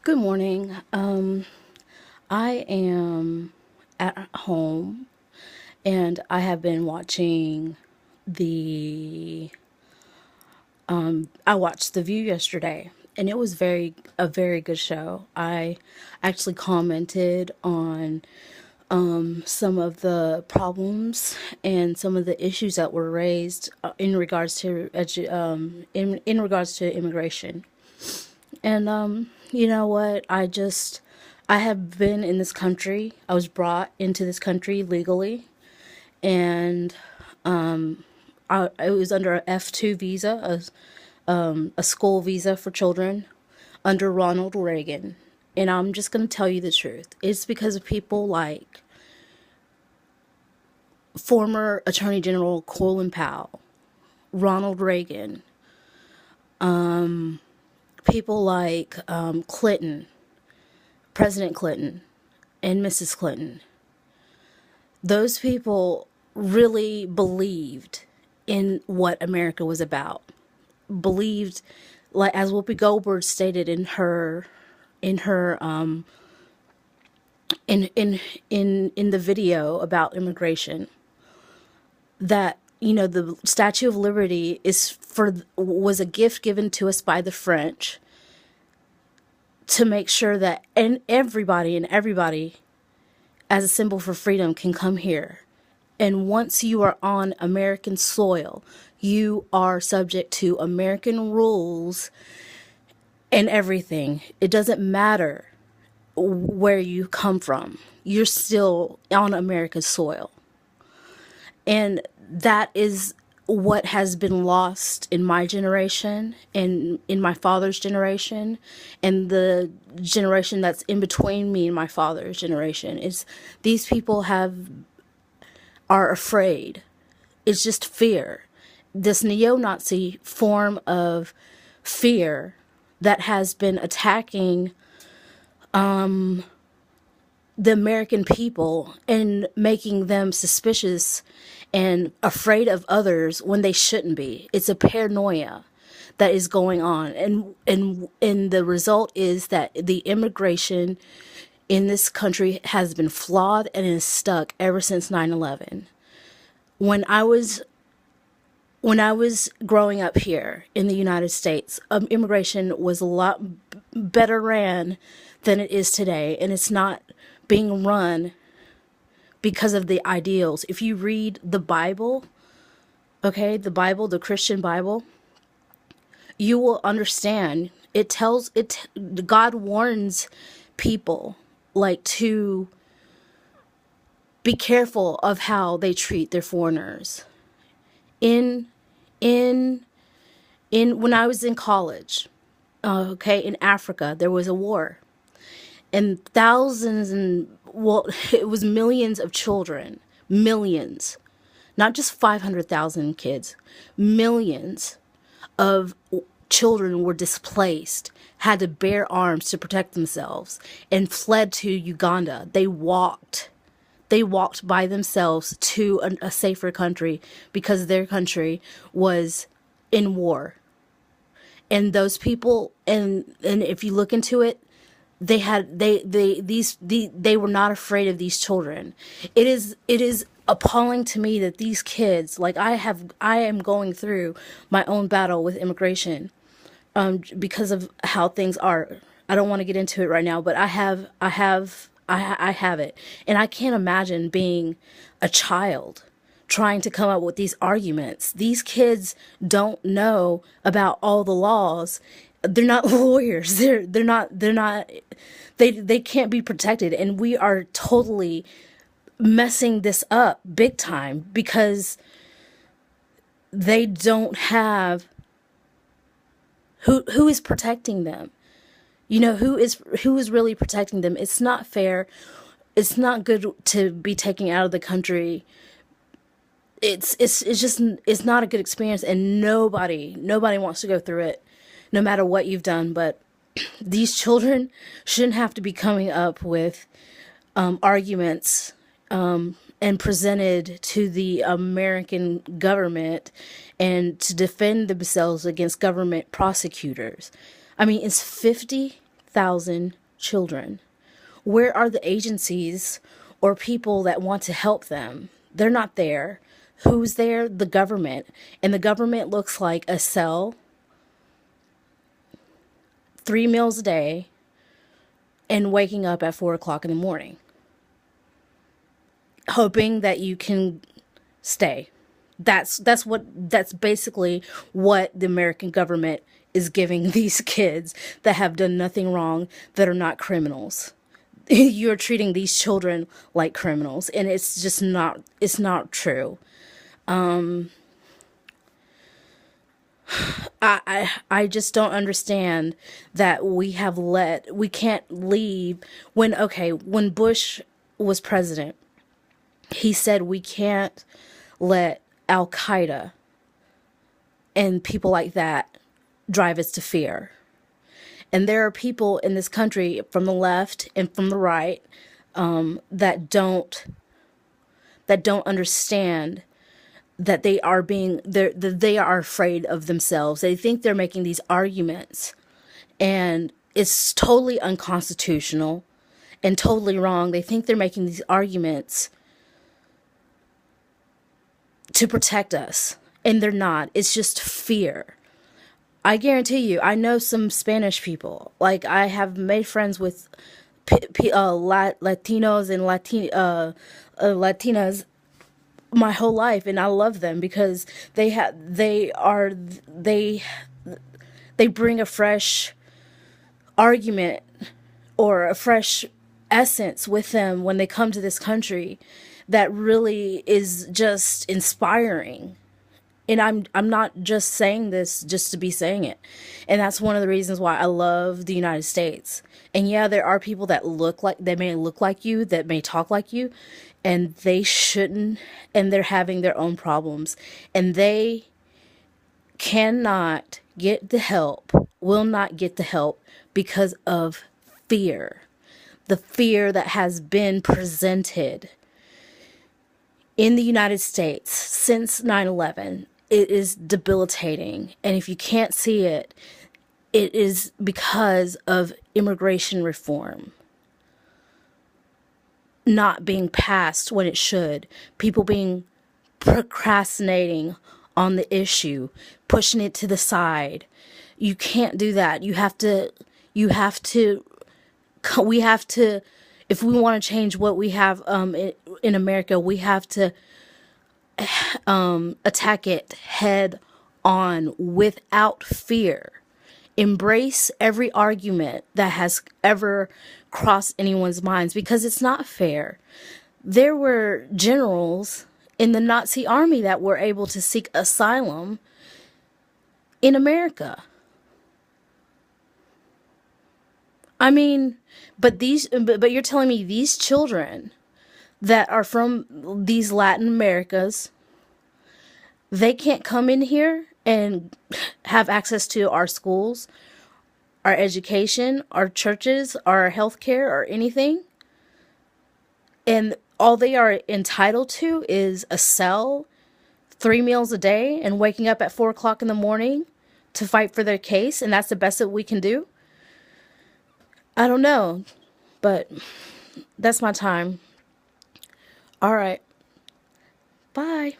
Good morning. I am at home and I have been watching the I watched The View yesterday and it was a very good show. I actually commented on some of the problems and some of the issues that were raised in regards to in regards to immigration. And you know what? I have been in this country. I was brought into this country legally, and I was under a F2 visa, a school visa for children under Ronald Reagan. And I'm just going to tell you the truth. It's because of people like former Attorney General Colin Powell, Ronald Reagan, people like Clinton, President Clinton, and Mrs. Clinton. Those people really believed in what America was about. Believed, like as Whoopi Goldberg stated in her in the video about immigration, that the Statue of Liberty was a gift given to us by the French to make sure that everybody as a symbol for freedom can come here. And once you are on American soil, you are subject to American rules and everything. It doesn't matter where you come from. You're still on America's soil. And that is what has been lost in my generation and in my father's generation and the generation that's in between me and my father's generation. Is these people are afraid. It's just fear. This neo-Nazi form of fear that has been attacking the American people and making them suspicious and afraid of others when they shouldn't be. It's a paranoia that is going on. And the result is that the immigration in this country has been flawed and is stuck ever since 9/11. When I was growing up here in the United States, immigration was a lot better ran than it is today, and it's not being run because of the ideals. If you read the Bible, okay, the Christian Bible, you will understand. God warns people like to be careful of how they treat their foreigners. In in when I was in college, okay, in Africa, there was a war, and thousands it was millions of children, millions, not just 500,000 kids, millions of children were displaced, had to bear arms to protect themselves, and fled to Uganda. They walked by themselves to a safer country because their country was in war. And those people, and if you look into it, they were not afraid of these children. It is appalling to me that these kids, like I am going through my own battle with immigration, because of how things are. I don't want to get into it right now, but I have it. And I can't imagine being a child trying to come up with these arguments. These kids don't know about all the laws. They're not lawyers. They can't be protected. And we are totally messing this up big time because they don't have who is protecting them. Who is really protecting them. It's not fair. It's not good to be taken out of the country. It's not a good experience, and nobody wants to go through it, no matter what you've done. But these children shouldn't have to be coming up with arguments and presented to the American government and to defend themselves against government prosecutors. I mean, it's 8,000 children. Where are the agencies or people that want to help them? They're not there. Who's there? The government. And the government looks like a cell, 3 meals a day, and waking up at 4 o'clock in the morning, hoping that you can stay. That's basically what the American government is giving these kids that have done nothing wrong, that are not criminals. You're treating these children like criminals, and it's just not true. I just don't understand that we can't leave when Bush was president, he said we can't let Al Qaeda and people like that drive us to fear. And there are people in this country from the left and from the right that don't understand that they are afraid of themselves. They think they're making these arguments, and it's totally unconstitutional and totally wrong. They think they're making these arguments to protect us, and they're not. It's just fear. I guarantee you, I know some Spanish people. Like, I have made friends with Latinos and Latinas my whole life, and I love them because they bring a fresh argument or a fresh essence with them when they come to this country that really is just inspiring. And I'm not just saying this just to be saying it. And that's one of the reasons why I love the United States. And yeah, there are people that may look like you, that may talk like you, and they shouldn't, and they're having their own problems. And they cannot get the help, will not get the help because of fear. The fear that has been presented in the United States since 9/11. It is debilitating. And if you can't see it, it is because of immigration reform not being passed when it should. People being procrastinating on the issue, pushing it to the side. You can't do that. We have to, if we want to change what we have in America, we have to attack it head on without fear. Embrace every argument that has ever crossed anyone's minds, because it's not fair. There were generals in the Nazi army that were able to seek asylum in America. I mean, but you're telling me these children that are from these Latin Americas, they can't come in here and have access to our schools, our education, our churches, our healthcare, or anything. And all they are entitled to is a cell, 3 meals a day, and waking up at 4 o'clock in the morning to fight for their case. And that's the best that we can do. I don't know, but that's my time. All right. Bye.